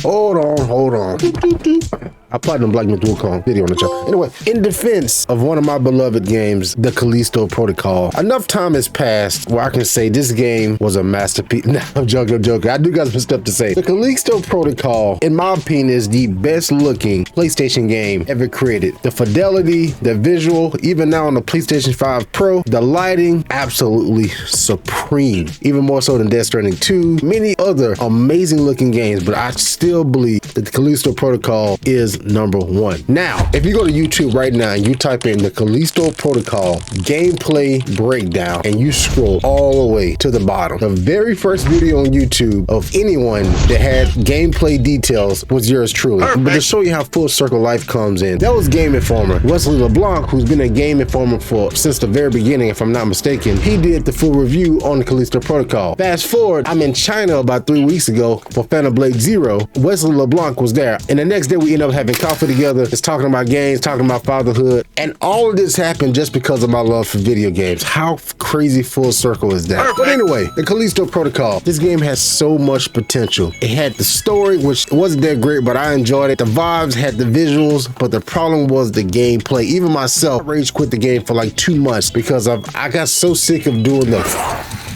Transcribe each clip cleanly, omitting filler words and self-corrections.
Hold on. I platinum Black Myth Wukong video on the channel. Anyway, in defense of one of my beloved games, the Callisto Protocol, enough time has passed where I can say this game was a masterpiece. Nah, I'm joking. I do got some stuff to say. The Callisto Protocol, in my opinion, is the best looking PlayStation game ever created. The fidelity, the visual, even now on the PlayStation 5 Pro, the lighting, absolutely supreme. Even more so than Death Stranding 2, many other amazing looking games, but I still believe that the Callisto Protocol is number one. Now, if you go to YouTube right now and you type in the Callisto Protocol gameplay breakdown and you scroll all the way to the bottom, the very first video on YouTube of anyone that had gameplay details was yours truly. But to show you how full circle life comes in, that was Game Informer. Wesley LeBlanc, who's been a Game Informer since the very beginning, if I'm not mistaken, he did the full review on the Callisto Protocol. Fast forward, I'm in China about 3 weeks ago for Phantom Blade Zero. Wesley LeBlanc was there, and the next day we end up having coffee together, just talking about games, talking about fatherhood, and all of this happened just because of my love for video games. How crazy full circle is that? But anyway, the Callisto Protocol, this game has so much potential. It had the story, which wasn't that great, but I enjoyed it. The vibes, had the visuals, but the problem was the gameplay. Even myself, I rage quit the game for like 2 months because I got so sick of doing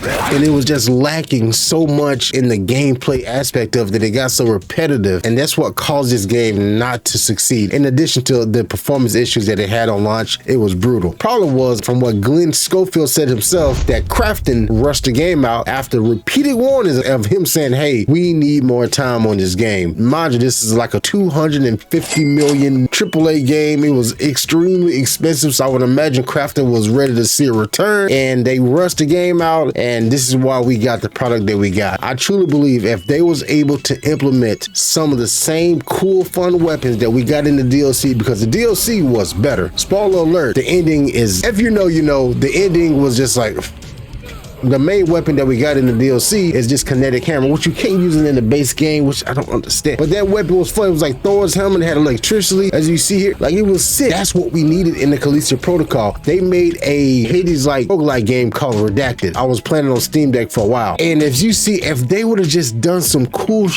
and it was just lacking so much in the gameplay aspect of it. It got so repetitive, and that's what caused this game not to succeed. In addition to the performance issues that it had on launch, it was brutal. Problem was, from what Glenn Schofield said himself, that Crafton rushed the game out after repeated warnings of him saying, hey, we need more time on this game. Mind you, this is like a $250 million AAA game. It was extremely expensive, so I would imagine Crafton was ready to see a return, and they rushed the game out, and this is why we got the product that we got. I truly believe if they was able to implement some of the same cool, fun weapons that we got in the DLC, because the DLC was better. Spoiler alert, the ending is, if you know, you know, the ending was just like, the main weapon that we got in the DLC is just kinetic hammer, which you can't use it in the base game, which I don't understand. But that weapon was fun. It was like Thor's helmet, had electricity, as you see here. Like, it was sick. That's what we needed in the Callisto Protocol. They made a Hades-like roguelike game called Redacted. I was playing it on Steam Deck for a while. And as you see, if they would have just done some cool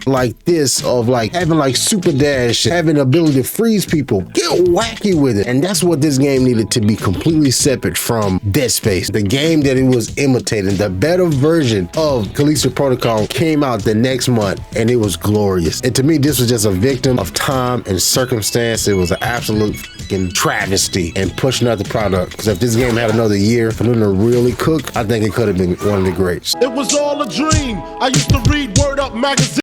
like this, of like having like super dash, having the ability to freeze people, get wacky with it. And that's what this game needed to be, completely separate from Dead Space. The game that it was imitating, the better version of Callisto Protocol, came out the next month, and it was glorious. And to me, this was just a victim of time and circumstance. It was an absolute fucking travesty and pushing out the product. Because if this game had another year for them to really cook, I think it could have been one of the greats. It was all a dream. I used to read Word Up magazine.